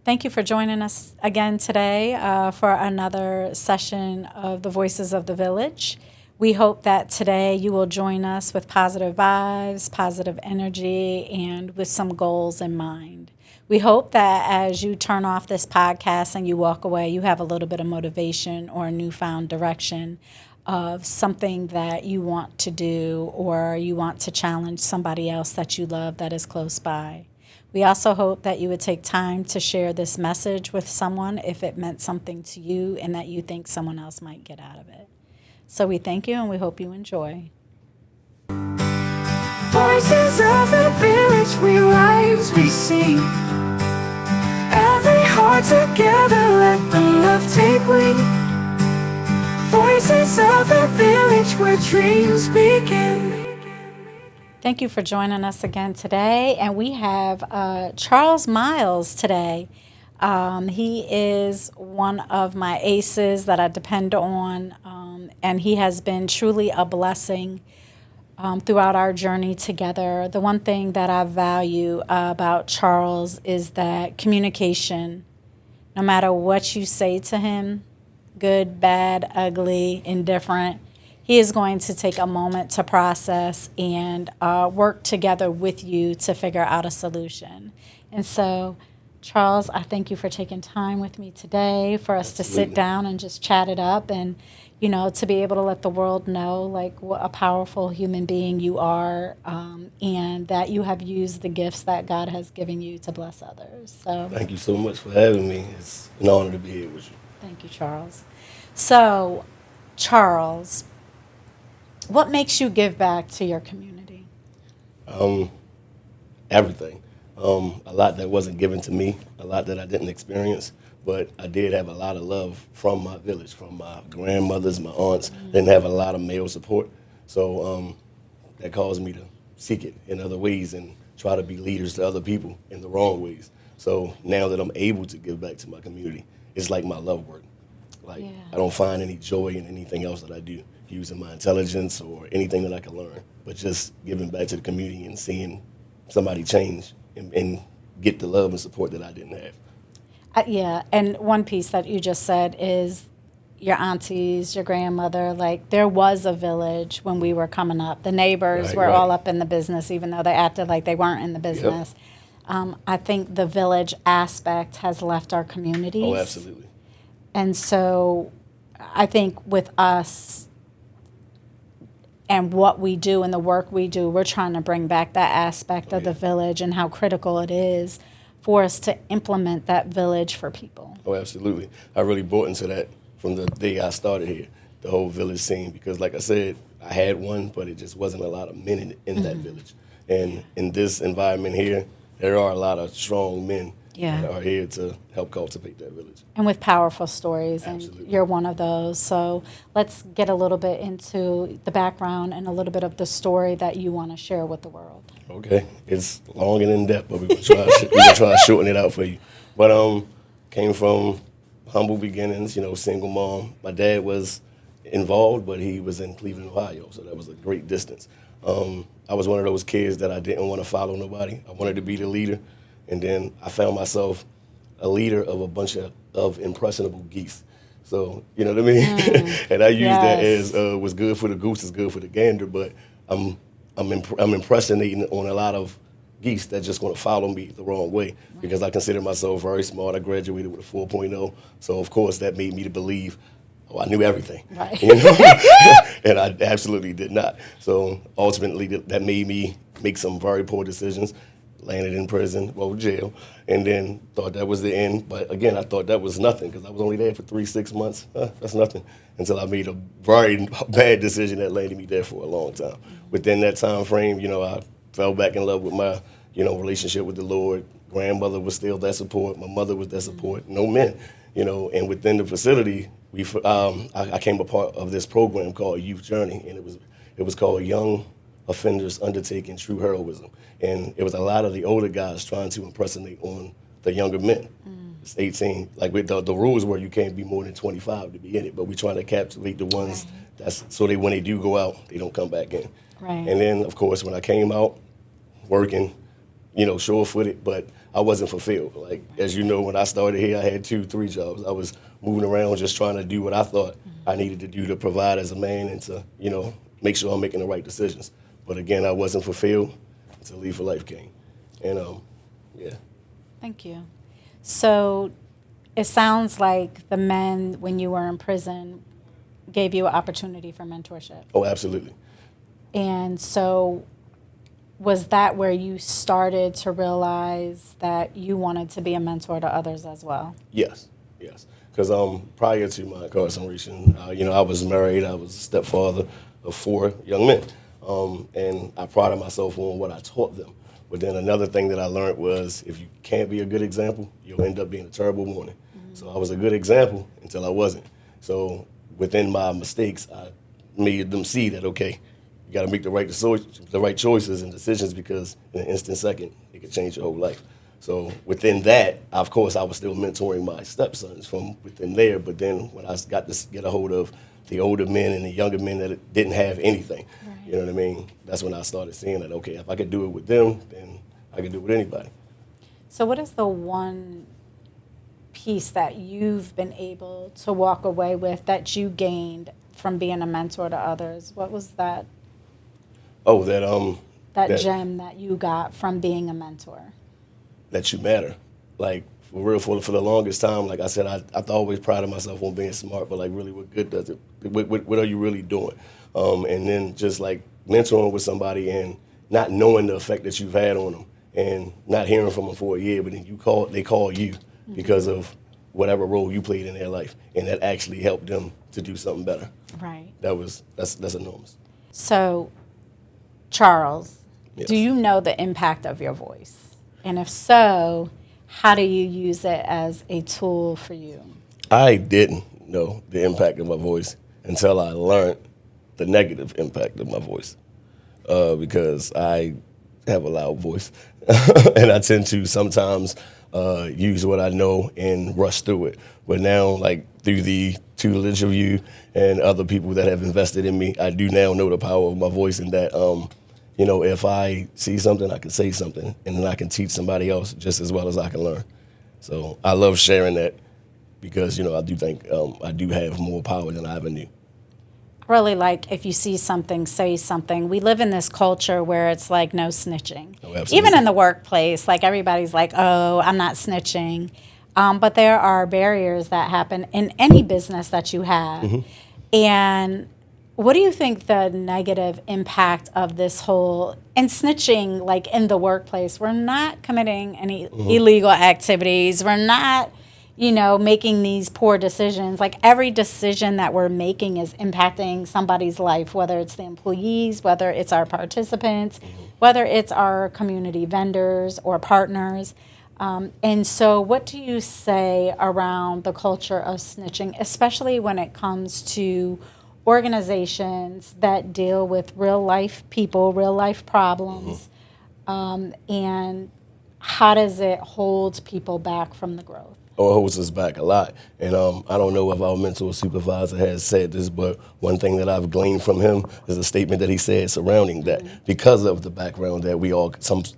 Thank you for joining us again today for another session of the Voices of the Village. We hope that today you will join us with positive vibes, positive energy, and with some goals in mind. We hope that as you turn off this podcast and you walk away, you have a little bit of motivation or a newfound direction of something that you want to do or you want to challenge somebody else that you love that is close by. We also hope that you would take time to share this message with someone if it meant something to you and that you think someone else might get out of it. So we thank you and we hope you enjoy. Voices of the village, we rise, we sing. Every heart together, let the love take wing. Voices of the village, where dreams begin. Thank you for joining us again today. And we have Charles Miles today. He is one of my aces that I depend on, and he has been truly a blessing throughout our journey together. The one thing that I value about Charles is that communication, no matter what you say to him, good, bad, ugly, indifferent, he is going to take a moment to process and work together with you to figure out a solution. And so, Charles, I thank you for taking time with me today for us to sit down and just chat it up and, you know, to be able to let the world know, like, what a powerful human being you are and that you have used the gifts that God has given you to bless others. So, thank you so much for having me. It's an honor to be here with you. thank you, Charles. So, Charles, what makes you give back to your community? Everything. A lot that wasn't given to me, a lot that I didn't experience, but I did have a lot of love from my village, from my grandmothers, my aunts. Didn't have a lot of male support, so that caused me to seek it in other ways and try to be leaders to other people in the wrong ways. So now that I'm able to give back to my community, it's like my love work. Like, Yeah. I don't find any joy in anything else that I do, using my intelligence or anything that I can learn, but just giving back to the community and seeing somebody change and get the love and support that I didn't have. Yeah, and one piece that you just said is your aunties, your grandmother, like there was a village when we were coming up. The neighbors Right, were right. all up in the business, even though they acted like they weren't in the business. I think the village aspect has left our communities. Oh, absolutely. And so I think with us and what we do and the work we do, we're trying to bring back that aspect of the village and how critical it is for us to implement that village for people. Oh, absolutely. I really bought into that from the day I started here, the whole village scene, because like I said, I had one, but it just wasn't a lot of men in that village. And in this environment here, there are a lot of strong men that are here to help cultivate that village. And with powerful stories, and Absolutely. you're one of those. So let's get a little bit into the background and a little bit of the story that you want to share with the world. Okay, it's long and in depth, but we're gonna try to shorten it out for you. But came from humble beginnings, you know, single mom. My dad was involved, but he was in Cleveland, Ohio, so that was a great distance. I was one of those kids that I didn't want to follow nobody. I wanted to be the leader, and then I found myself a leader of a bunch of impressionable geese. So, you know what I mean? And I use that as what's good for the goose is good for the gander, but I'm impressionating on a lot of geese that just want to follow me the wrong way because I consider myself very smart. I graduated with a 4.0, so of course that made me to believe, oh, I knew everything. Right. You know? And I absolutely did not. So ultimately that made me make some very poor decisions, landed in prison, well, jail, and then thought that was the end. But again, I thought that was nothing because I was only there for 6 months. That's nothing. Until I made a very bad decision that landed me there for a long time. Within that time frame, you know, I fell back in love with my, you know, relationship with the Lord. Grandmother was still that support. My mother was that support. No men, you know. And within the facility, I came a part of this program called Youth Journey, and it was called Young Offenders Undertaking True Heroism. And it was a lot of the older guys trying to impersonate on the younger men. It's 18. Like with the rules were you can't be more than 25 to be in it, but we're trying to captivate the ones that's so when they do go out, they don't come back in. Right. And then, of course, when I came out working, sure-footed, but I wasn't fulfilled. Like, as you know, when I started here, I had 2, 3 jobs. I was moving around just trying to do what I thought I needed to do to provide as a man and to, make sure I'm making the right decisions. But again, I wasn't fulfilled until Lead for Life came. And, yeah. Thank you. So it sounds like the men, when you were in prison, gave you an opportunity for mentorship. Oh, absolutely. And so was that where you started to realize that you wanted to be a mentor to others as well? Yes. Because prior to my incarceration, I was married. I was a stepfather of 4 young men. And I prided myself on what I taught them. But then another thing that I learned was if you can't be a good example, you'll end up being a terrible warning. Mm-hmm. So I was a good example until I wasn't. So within my mistakes, I made them see that, okay, you got to make the right choices and decisions, because in an instant second, it could change your whole life. So within that, of course, I was still mentoring my stepsons from within there. But then when I got to get a hold of the older men and the younger men that didn't have anything, right. You know what I mean? That's when I started seeing that, okay, if I could do it with them, then I could do it with anybody. So what is the one piece that you've been able to walk away with that you gained from being a mentor to others? What was that? Oh, that gem that you got from being a mentor. That you matter. Like, for real, for the longest time, like I said, I always prided myself on being smart, but like, really, what good does it? What are you really doing? And then just like mentoring with somebody and not knowing the effect that you've had on them, and not hearing from them for a year, but then they call you mm-hmm. because of whatever role you played in their life, and that actually helped them to do something better. Right. That's enormous. So, Charles, yes. Do you know the impact of your voice? And if so, how do you use it as a tool for you? I didn't know the impact of my voice until I learned the negative impact of my voice, because I have a loud voice, and I tend to sometimes use what I know and rush through it. But now, like through the tutelage of you and other people that have invested in me, I do now know the power of my voice, and that if I see something, I can say something, and then I can teach somebody else just as well as I can learn. So I love sharing that, because I do think I do have more power than I ever knew. Really, like, if you see something, say something. We live in this culture where it's like no snitching. Oh, absolutely. Even in the workplace, like everybody's like, oh, I'm not snitching. But there are barriers that happen in any business that you have. Mm-hmm. And what do you think the negative impact of this whole, and snitching, like in the workplace, we're not committing any mm-hmm. illegal activities. We're not, making these poor decisions. Like, every decision that we're making is impacting somebody's life, whether it's the employees, whether it's our participants, mm-hmm. whether it's our community vendors or partners. And so what do you say around the culture of snitching, especially when it comes to organizations that deal with real life people, real life problems, mm-hmm. And how does it hold people back from the growth? It holds us back a lot. And I don't know if our mentor supervisor has said this, but one thing that I've gleaned from him is a statement that he said surrounding that, mm-hmm. because of the background that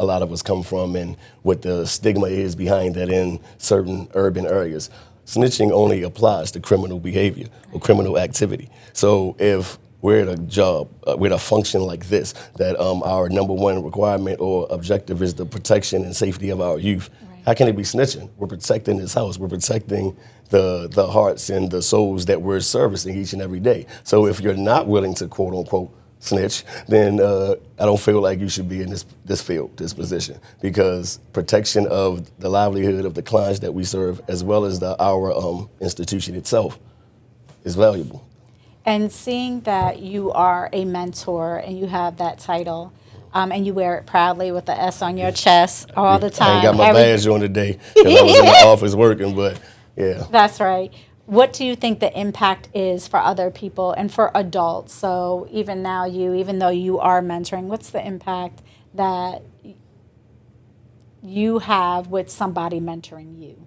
a lot of us come from, and what the stigma is behind that in certain urban areas. Snitching only applies to criminal behavior or criminal activity. So if we're at a job, with a function like this, that our number one requirement or objective is the protection and safety of our youth, right. How can it be snitching? We're protecting this house. We're protecting the hearts and the souls that we're servicing each and every day. So if you're not willing to, quote unquote, snitch, then I don't feel like you should be in this field, this position, because protection of the livelihood of the clients that we serve, as well as our institution itself, is valuable. And seeing that you are a mentor and you have that title, and you wear it proudly with the S on your chest all the time. I ain't got my badge on today because I was in the office working, but yeah. That's right. What do you think the impact is for other people and for adults? So even now, even though you are mentoring, what's the impact that you have with somebody mentoring you?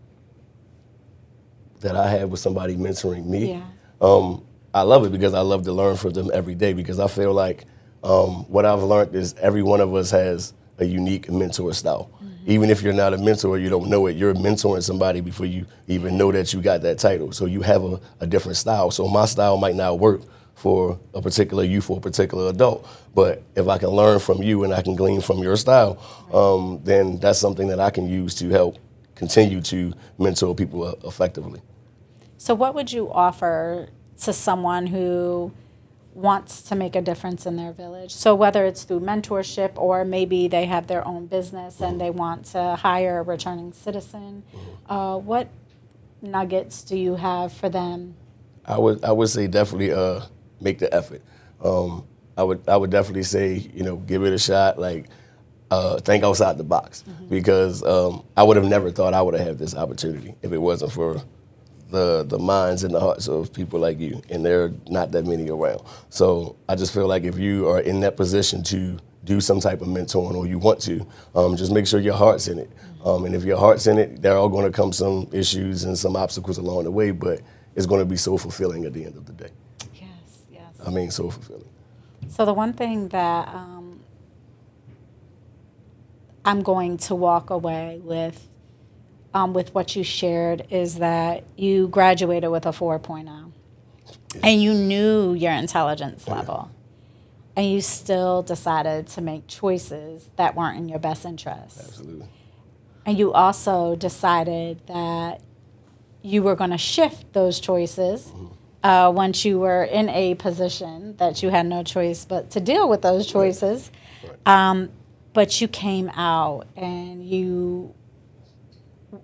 That I have with somebody mentoring me? Yeah. I love it because I love to learn from them every day, because I feel like what I've learned is every one of us has a unique mentor style. Even if you're not a mentor, you don't know it, you're mentoring somebody before you even know that you got that title. So you have a different style. So my style might not work for a particular youth or a particular adult. But if I can learn from you and I can glean from your style, then that's something that I can use to help continue to mentor people effectively. So what would you offer to someone who wants to make a difference in their village? So whether it's through mentorship or maybe they have their own business and they want to hire a returning citizen, what nuggets do you have for them? I would say definitely make the effort. I would definitely say, give it a shot. Like think outside the box, because I would have never thought I would have had this opportunity if it wasn't for the minds and the hearts of people like you, and there are not that many around. So I just feel like if you are in that position to do some type of mentoring, or you want to, just make sure your heart's in it. And if your heart's in it, there are going to come some issues and some obstacles along the way, but it's going to be so fulfilling at the end of the day. Yes, yes. I mean, so fulfilling. So the one thing that I'm going to walk away with what you shared is that you graduated with a 4.0, and you knew your intelligence level, and you still decided to make choices that weren't in your best interest. Absolutely. And you also decided that you were going to shift those choices once you were in a position that you had no choice but to deal with those choices. Right. But you came out and you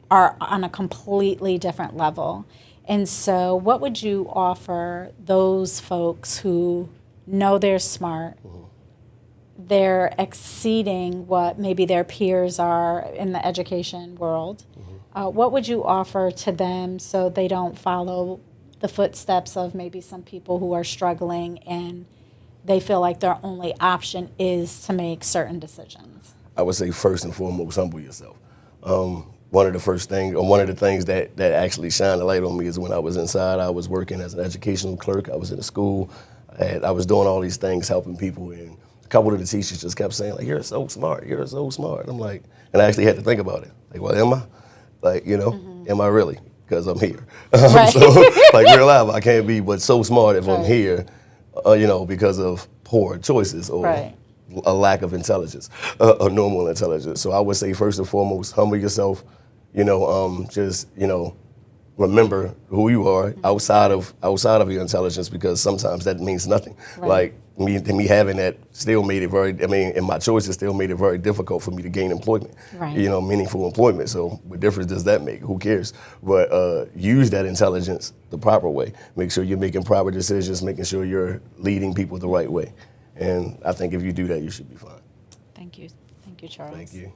are on a completely different level. And so what would you offer those folks who know they're smart, they're exceeding what maybe their peers are in the education world? What would you offer to them so they don't follow the footsteps of maybe some people who are struggling and they feel like their only option is to make certain decisions? I would say first and foremost, humble yourself. One of the things that actually shined a light on me is when I was inside. I was working as an educational clerk. I was in a school. I was doing all these things, helping people, and a couple of the teachers just kept saying, like, "You're so smart. You're so smart." And I'm like, and I actually had to think about it. Like, well, am I? Like, am I really? Because I'm here. Right. So, like, real life, I can't be but so smart if I'm here, because of poor choices or a lack of intelligence, or normal intelligence. So I would say first and foremost, humble yourself. Just remember who you are outside of your intelligence, because sometimes that means nothing. Right. Like me having that still made it and my choices still made it very difficult for me to gain employment. Right. Meaningful employment. So what difference does that make? Who cares? But use that intelligence the proper way. Make sure you're making proper decisions, making sure you're leading people the right way. And I think if you do that, you should be fine. Thank you. Thank you, Charles. Thank you.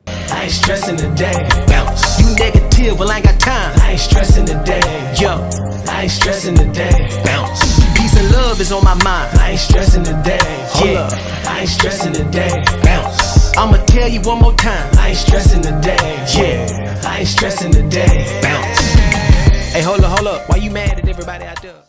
I ain't stressing today. Bounce. You negative, well I ain't got time. I ain't stressing today. Yo, I ain't stressing today. Bounce. Peace and love is on my mind. I ain't stressing today. Hold up. I ain't stressing today. Bounce. I'ma tell you one more time. I ain't stressing today. Yeah, I ain't stressing today. Bounce. Hey, hold up. Why you mad at everybody out there?